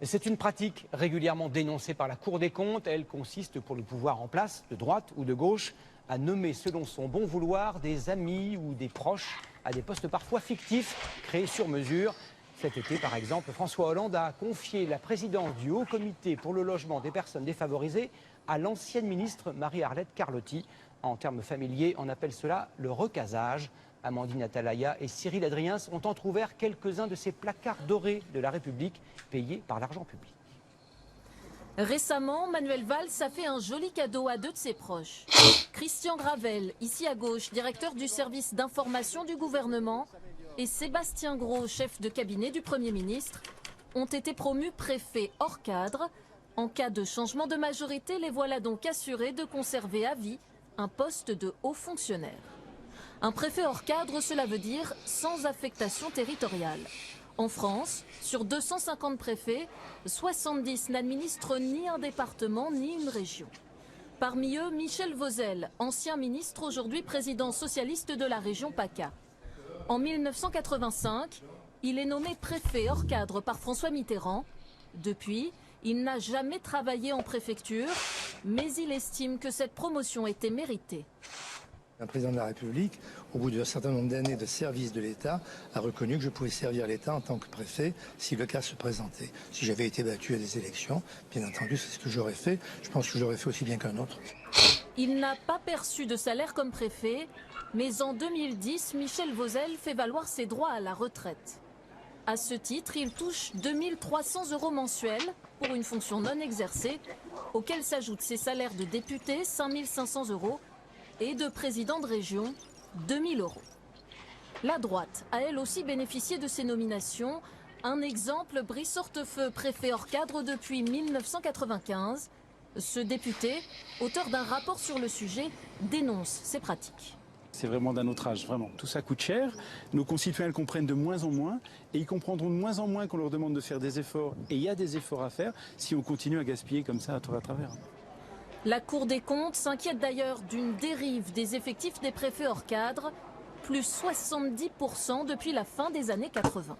C'est une pratique régulièrement dénoncée par la Cour des comptes. Elle consiste pour le pouvoir en place, de droite ou de gauche, à nommer selon son bon vouloir des amis ou des proches à des postes parfois fictifs, créés sur mesure. Cet été, par exemple, François Hollande a confié la présidence du Haut Comité pour le logement des personnes défavorisées à l'ancienne ministre Marie-Arlette Carlotti. En termes familiers, on appelle cela le recasage. Amandine Atalaya et Cyril Adriens ont entrouvert quelques-uns de ces placards dorés de la République payés par l'argent public. Récemment, Manuel Valls a fait un joli cadeau à deux de ses proches. Christian Gravel, ici à gauche, directeur du service d'information du gouvernement, et Sébastien Gros, chef de cabinet du Premier ministre, ont été promus préfets hors cadre. En cas de changement de majorité, les voilà donc assurés de conserver à vie un poste de haut fonctionnaire. Un préfet hors cadre, cela veut dire sans affectation territoriale. En France, sur 250 préfets, 70 n'administrent ni un département ni une région. Parmi eux, Michel Vauzel, ancien ministre, aujourd'hui président socialiste de la région PACA. En 1985, il est nommé préfet hors cadre par François Mitterrand. Depuis, il n'a jamais travaillé en préfecture, mais il estime que cette promotion était méritée. Un président de la République, au bout d'un certain nombre d'années de service de l'État, a reconnu que je pouvais servir l'État en tant que préfet si le cas se présentait. Si j'avais été battu à des élections, bien entendu, c'est ce que j'aurais fait. Je pense que j'aurais fait aussi bien qu'un autre. Il n'a pas perçu de salaire comme préfet, mais en 2010, Michel Vauzel fait valoir ses droits à la retraite. À ce titre, il touche 2 300 € mensuels pour une fonction non exercée, auxquels s'ajoutent ses salaires de député, 5 500 €, et de président de région, 2 000 €. La droite a elle aussi bénéficié de ces nominations. Un exemple, Brice Hortefeux, préfet hors cadre depuis 1995. Ce député, auteur d'un rapport sur le sujet, dénonce ces pratiques. C'est vraiment d'un autre âge, vraiment. Tout ça coûte cher, nos concitoyens le comprennent de moins en moins, et ils comprendront de moins en moins qu'on leur demande de faire des efforts, et il y a des efforts à faire, si on continue à gaspiller comme ça à travers. La Cour des comptes s'inquiète d'ailleurs d'une dérive des effectifs des préfets hors cadre, plus 70% depuis la fin des années 80.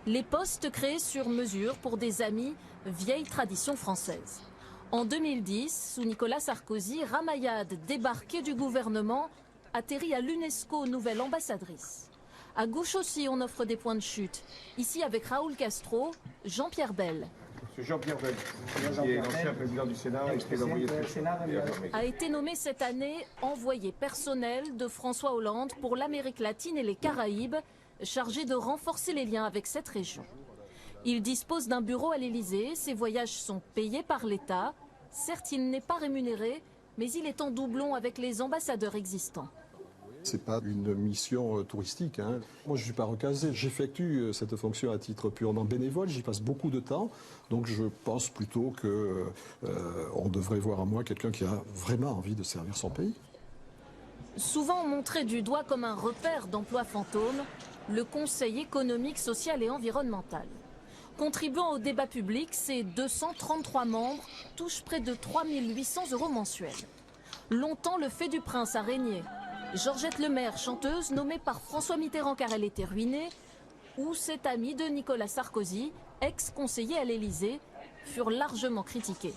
Les postes créés sur mesure pour des amis, vieille tradition française. En 2010, sous Nicolas Sarkozy, Ramayad, débarqué du gouvernement, atterrit à l'UNESCO, nouvelle ambassadrice. À gauche aussi, on offre des points de chute. Ici, avec Raoul Castro, Jean-Pierre Bel. Jean-Pierre Bel, qui est l'ancien président du Sénat et qui est l'envoyé spécial, a été nommé cette année envoyé personnel de François Hollande pour l'Amérique latine et les Caraïbes, chargé de renforcer les liens avec cette région. Il dispose d'un bureau à l'Élysée, ses voyages sont payés par l'État. Certes, il n'est pas rémunéré, mais il est en doublon avec les ambassadeurs existants. Ce n'est pas une mission touristique. Moi, je ne suis pas recasé. J'effectue cette fonction à titre purement bénévole. J'y passe beaucoup de temps. Donc, je pense plutôt qu'on devrait voir en moi quelqu'un qui a vraiment envie de servir son pays. Souvent montré du doigt comme un repère d'emploi fantôme, le Conseil économique, social et environnemental. Contribuant au débat public, ses 233 membres touchent près de 3 800 € mensuels. Longtemps, le fait du prince a régné. Georgette Lemaire, chanteuse, nommée par François Mitterrand car elle était ruinée, ou cette amie de Nicolas Sarkozy, ex-conseiller à l'Élysée, furent largement critiqués.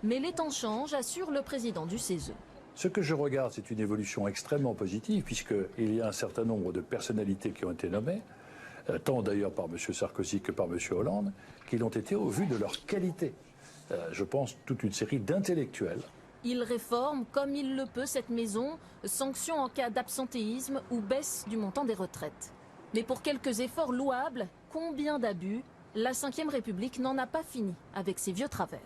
Mais les temps changent, assure le président du CESE. Ce que je regarde, c'est une évolution extrêmement positive, puisqu'il y a un certain nombre de personnalités qui ont été nommées, tant d'ailleurs par M. Sarkozy que par M. Hollande, qui l'ont été au vu de leur qualité. Je pense toute une série d'intellectuels. Il réforme comme il le peut cette maison, sanction en cas d'absentéisme ou baisse du montant des retraites. Mais pour quelques efforts louables, combien d'abus, la Ve République n'en a pas fini avec ses vieux travers.